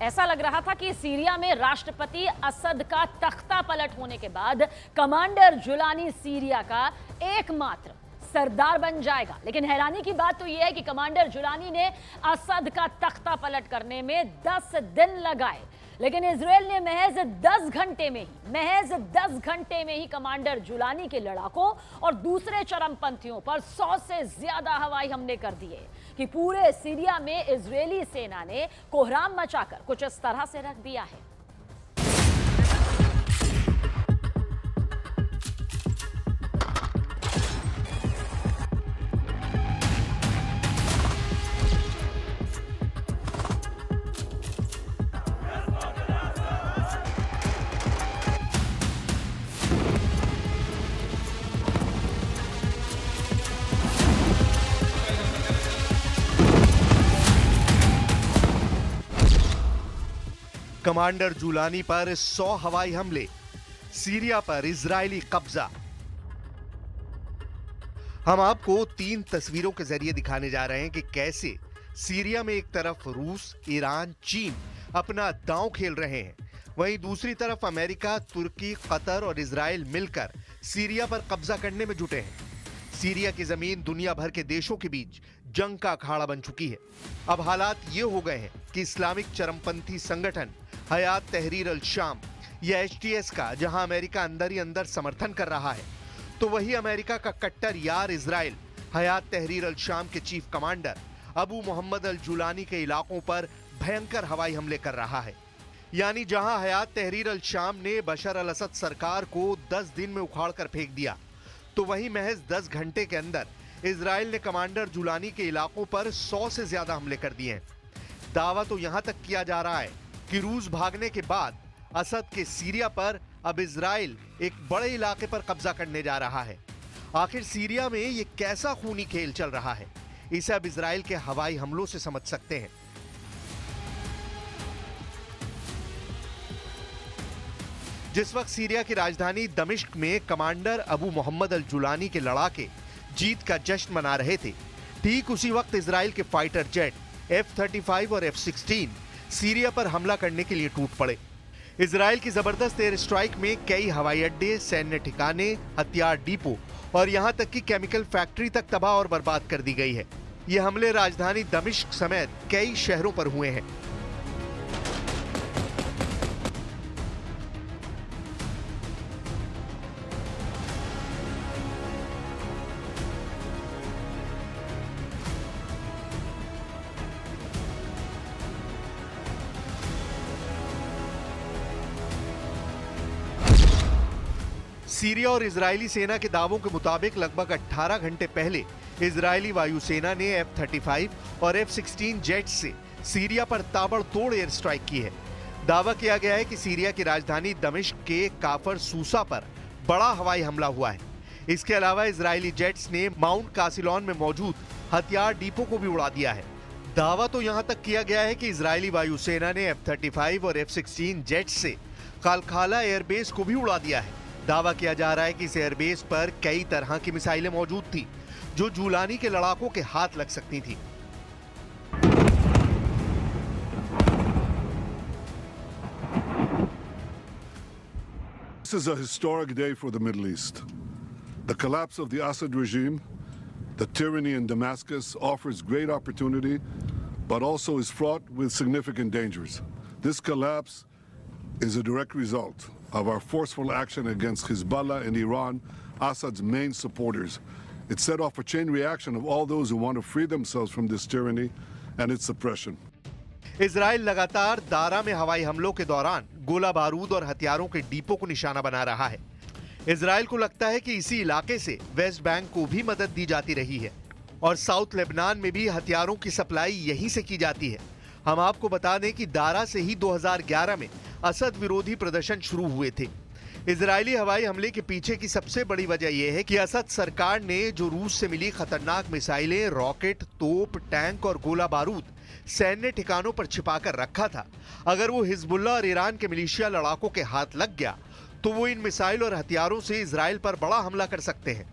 ऐसा लग रहा था कि सीरिया में राष्ट्रपति असद का तख्ता पलट होने के बाद कमांडर जुलानी सीरिया का एकमात्र सरदार बन जाएगा। लेकिन हैरानी की बात तो यह है कि कमांडर जुलानी ने असद का तख्ता पलट करने में 10 दिन लगाए, लेकिन इजरायल ने महज 10 घंटे में ही कमांडर जुलानी के लड़ाकों और दूसरे चरमपंथियों पर 100 से ज्यादा हवाई हमले कर दिए कि पूरे सीरिया में इजरायली सेना ने कोहराम मचाकर कुछ इस तरह से रख दिया है। कमांडर जुलानी पर 100 हवाई हमले, सीरिया पर इजरायली कब्जा। हम आपको 3 तस्वीरों के जरिए दिखाने जा रहे हैं कि कैसे सीरिया में एक तरफ रूस, ईरान, चीन अपना दांव खेल रहे हैं, वहीं दूसरी तरफ अमेरिका, तुर्की, कतर और इजराइल मिलकर सीरिया पर कब्जा करने में जुटे हैं। सीरिया की जमीन दुनिया भर के देशों के बीच जंग का अखाड़ा बन चुकी है। अब हालात ये हो गए हैं कि इस्लामिक चरमपंथी संगठन हयात तहरीर अल शाम या HTS का जहां अमेरिका अंदर ही अंदर समर्थन कर रहा है, तो वही अमेरिका का कट्टर यार इजराइल हयात तहरीर अल शाम के चीफ कमांडर अबू मोहम्मद अल जुलानी के इलाकों पर भयंकर हवाई हमले कर रहा है। यानी जहां हयात तहरीर अल शाम ने बशर अल असद सरकार को 10 दिन में उखाड़ कर फेंक दिया, तो वहीं महज 10 घंटे के अंदर इजराइल ने कमांडर जुलानी के इलाकों पर 100 से ज्यादा हमले कर दिए हैं। दावा तो यहां तक किया जा रहा है कि रूस भागने के बाद असद के सीरिया पर अब इजराइल एक बड़े इलाके पर कब्जा करने जा रहा है। आखिर सीरिया में ये कैसा खूनी खेल चल रहा है, इसे अब इजराइल के हवाई हमलों से समझ सकते हैं। जिस वक्त सीरिया की राजधानी दमिश्क में कमांडर अबू मोहम्मद अल जुलानी के लड़ाके जीत का जश्न मना रहे थे, ठीक उसी वक्त इजराइल के फाइटर जेट F-35 और F-16 सीरिया पर हमला करने के लिए टूट पड़े। इजराइल की जबरदस्त एयर स्ट्राइक में कई हवाई अड्डे, सैन्य ठिकाने, हथियार डिपो और यहां तक कि केमिकल फैक्ट्री तक तबाह और बर्बाद कर दी गई है। ये हमले राजधानी दमिश्क समेत कई शहरों पर हुए हैं। सीरिया और इजरायली सेना के दावों के मुताबिक लगभग 18 घंटे पहले इजरायली वायुसेना ने F-35 और F-16 जेट से सीरिया पर ताबड़तोड़ एयर स्ट्राइक की है। दावा किया गया है कि सीरिया की राजधानी दमिश्क के काफर सूसा पर बड़ा हवाई हमला हुआ है। इसके अलावा इजरायली जेट्स ने माउंट कासिलॉन में मौजूद हथियार डिपो को भी उड़ा दिया है। दावा तो यहां तक किया गया है कि इजरायली वायुसेना ने F-35 और F-16 जेट से कालखाला एयरबेस को भी उड़ा दिया है। दावा किया जा रहा है कि इस एयरबेस पर कई तरह की मिसाइलें मौजूद थी जो जुलानी के लड़ाकों के हाथ लग सकती थी। This is a historic day for the Middle East. The collapse of the Assad regime, the tyranny in Damascus offers great opportunity, but also is fraught with significant dangers. This collapse is a direct result of our forceful action against Hezbollah and Iran, Assad's main supporters. It set off a chain reaction of all those who want to free themselves from this tyranny and its suppression. Israel लगातार दारा में हवाई हमलों के दौरान गोला बारूद और हथियारों के डिपो को निशाना बना रहा है। इजराइल को लगता है कि इसी इलाके से वेस्ट बैंक को भी मदद दी जाती रही है और साउथ लेबनान में भी हथियारों की सप्लाई यहीं से की जाती है। हम आपको बता दें कि दारा से ही 2011 में असद विरोधी प्रदर्शन शुरू हुए थे। इजरायली हवाई हमले के पीछे की सबसे बड़ी वजह यह है कि असद सरकार ने जो रूस से मिली खतरनाक मिसाइलें, रॉकेट, तोप, टैंक और गोला बारूद सैन्य ठिकानों पर छिपाकर रखा था, अगर वो हिजबुल्लाह और ईरान के मिलिशिया लड़ाकों के हाथ लग गया तो वो इन मिसाइल और हथियारों से इजराइल पर बड़ा हमला कर सकते हैं।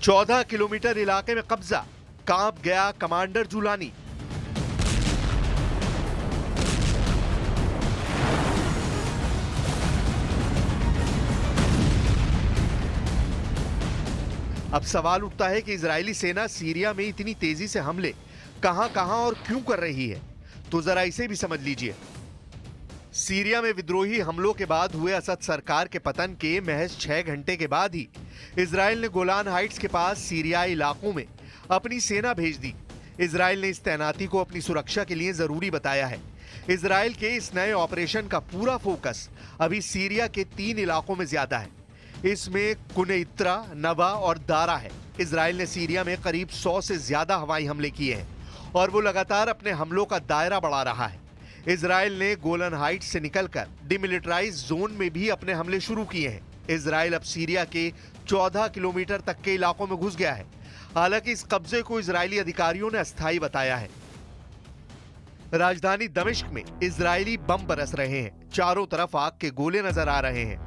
14 किलोमीटर इलाके में कब्जा, कांप गया कमांडर जुलानी। अब सवाल उठता है कि इजरायली सेना सीरिया में इतनी तेजी से हमले कहां-कहां और क्यों कर रही है, तो जरा इसे भी समझ लीजिए। सीरिया में विद्रोही हमलों के बाद हुए असद सरकार के पतन के महज 6 घंटे के बाद ही इजराइल ने गोलान हाइट्स के पास सीरियाई इलाकों में अपनी सेना भेज दी। इजराइल ने इस तैनाती को अपनी सुरक्षा के लिए जरूरी बताया है। इजराइल के इस नए ऑपरेशन का पूरा फोकस अभी सीरिया के 3 इलाकों में ज्यादा है। इसमें कुनैत्रा, नवा और दारा है। इजराइल ने सीरिया में करीब 100 से ज्यादा हवाई हमले किए हैं और वो लगातार अपने हमलों का दायरा बढ़ा रहा है। इजराइल ने गोलन हाइट्स से निकलकर डिमिलिटराइज जोन में भी अपने हमले शुरू किए हैं। इजराइल अब सीरिया के 14 किलोमीटर तक के इलाकों में घुस गया है। हालांकि इस कब्जे को इजरायली अधिकारियों ने अस्थायी बताया है। राजधानी दमिश्क में इजरायली बम बरस रहे हैं, चारों तरफ आग के गोले नजर आ रहे हैं।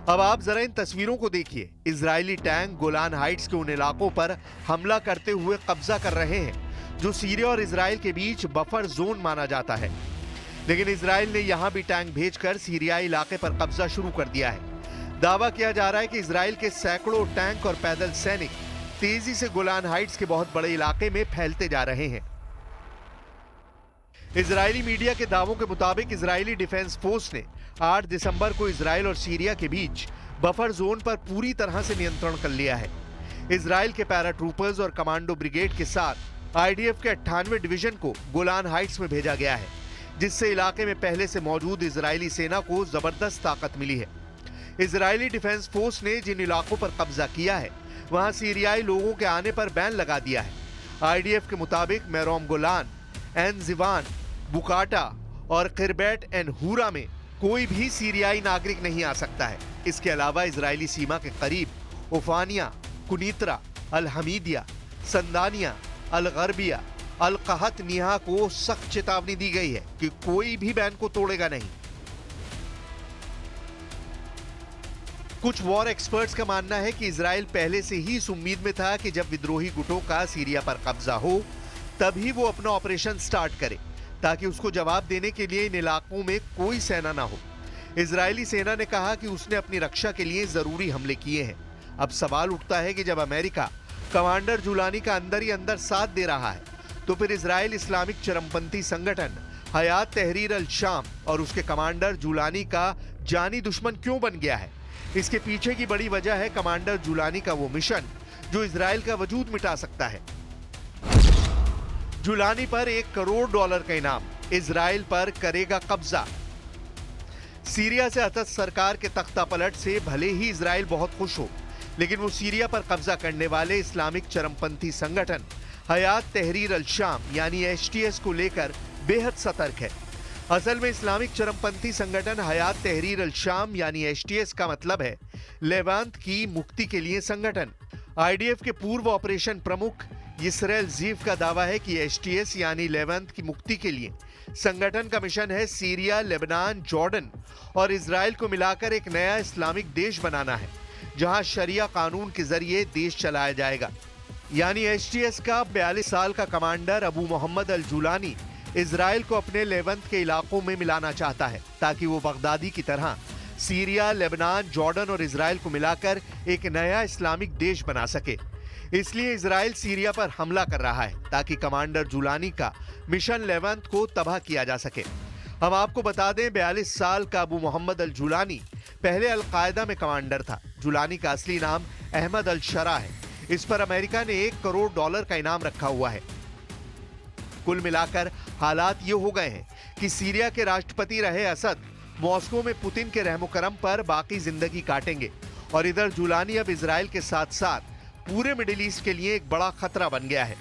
अब आप जरा इन तस्वीरों को देखिए। इजरायली टैंक गोलान हाइट्स के उन इलाकों पर हमला करते हुए कब्जा कर रहे हैं जो सीरिया और इजराइल के बीच बफर जोन माना जाता है। लेकिन इजराइल ने यहां भी टैंक भेजकर सीरियाई इलाके पर कब्जा शुरू कर दिया है। दावा किया जा रहा है कि इजराइल के सैकड़ों टैंक और पैदल सैनिक तेजी से गोलान हाइट्स के बहुत बड़े इलाके में फैलते जा रहे हैं। इजरायली मीडिया के दावों के मुताबिक इजरायली डिफेंस फोर्स ने 8 दिसंबर को इजराइल और सीरिया के बीच बफर जोन पर पूरी तरह से नियंत्रण कर लिया है। इजराइल के पैराट्रूपर्स और कमांडो ब्रिगेड के साथ आईडीएफ के 98वें डिवीजन को गोलान हाइट्स में भेजा गया है, जिससे इलाके में पहले से मौजूद इजरायली सेना को जबरदस्त ताकत मिली है। इजरायली डिफेंस फोर्स ने जिन इलाकों पर कब्जा किया है वहां सीरियाई लोगों के आने पर बैन लगा दिया है। आईडीएफ के मुताबिक मैरोम गोलान, एन जिवान, बुकाटा और किरबेट एन हुरा में कोई भी सीरियाई नागरिक नहीं आ सकता है। इसके अलावा इजरायली सीमा के करीब उफानिया, कुनीत्रा, अल हमीदिया, संदानिया, अल गरबिया, अल कहत निहा को सख्त चेतावनी दी गई है कि कोई भी बैन को तोड़ेगा नहीं। कुछ वॉर एक्सपर्ट्स का मानना है कि इजराइल पहले से ही इस उम्मीद में था कि जब विद्रोही गुटों का सीरिया पर कब्जा हो तभी वो अपना ऑपरेशन स्टार्ट करे, ताकि उसको जवाब देने के लिए इन इलाकों में कोई सेना ना हो। इजरायली सेना ने कहा कि उसने अपनी रक्षा के लिए जरूरी हमले किए हैं। अब सवाल उठता है कि जब अमेरिका कमांडर जुलानी का अंदर ही अंदर साथ दे रहा है, तो फिर इजराइल इस्लामिक चरमपंथी संगठन हयात तहरीर अल शाम और उसके कमांडर जुलानी का जानी दुश्मन क्यों बन गया है? इसके पीछे की बड़ी वजह है कमांडर जुलानी का वो मिशन जो इजराइल का वजूद मिटा सकता है। जुलानी पर $1 करोड़ का इनाम, इजराइल पर करेगा कब्जा। सीरिया से असद सरकार के तख्तापलट से भले ही इजराइल बहुत खुश हो, लेकिन वो सीरिया पर कब्जा करने वाले इस्लामिक चरमपंथी संगठन हयात तहरीर अल शाम यानी HTS को लेकर बेहद सतर्क है। असल में इस्लामिक चरमपंथी संगठन हयात तहरीर अल शाम यानी HTS का मतलब है लेवांत की मुक्ति के लिए संगठन। आईडीएफ के पूर्व ऑपरेशन प्रमुख इसराइल जीफ का दावा है कि HTS यानी लेवांत की मुक्ति के लिए संगठन का मिशन है सीरिया, लेबनान, जॉर्डन और इजराइल को मिलाकर एक नया इस्लामिक देश बनाना है, जहां शरिया कानून के जरिए देश चलाया जाएगा। यानी HTS का 42 साल का कमांडर अबू मोहम्मद अल जुलानी इजराइल को अपने लेवंत के इलाकों में मिलाना चाहता है, ताकि वो बगदादी की तरह सीरिया, लेबनान, जॉर्डन और इजराइल को मिलाकर एक नया इस्लामिक देश बना सके। इसलिए इजराइल सीरिया पर हमला कर रहा है ताकि कमांडर जुलानी का मिशन लेवंत को तबाह किया जा सके। हम आपको बता दें, 42 साल का अबू मोहम्मद अल जुलानी पहले अल कायदा में कमांडर था। जुलानी का असली नाम अहमद अल शरा है। इस पर अमेरिका ने $1 करोड़ का इनाम रखा हुआ है। कुल मिलाकर हालात ये हो गए हैं कि सीरिया के राष्ट्रपति रहे असद मॉस्को में पुतिन के रहमो करम पर बाकी जिंदगी काटेंगे और इधर जुलानी अब इजराइल के साथ साथ पूरे मिडिल ईस्ट के लिए एक बड़ा खतरा बन गया है।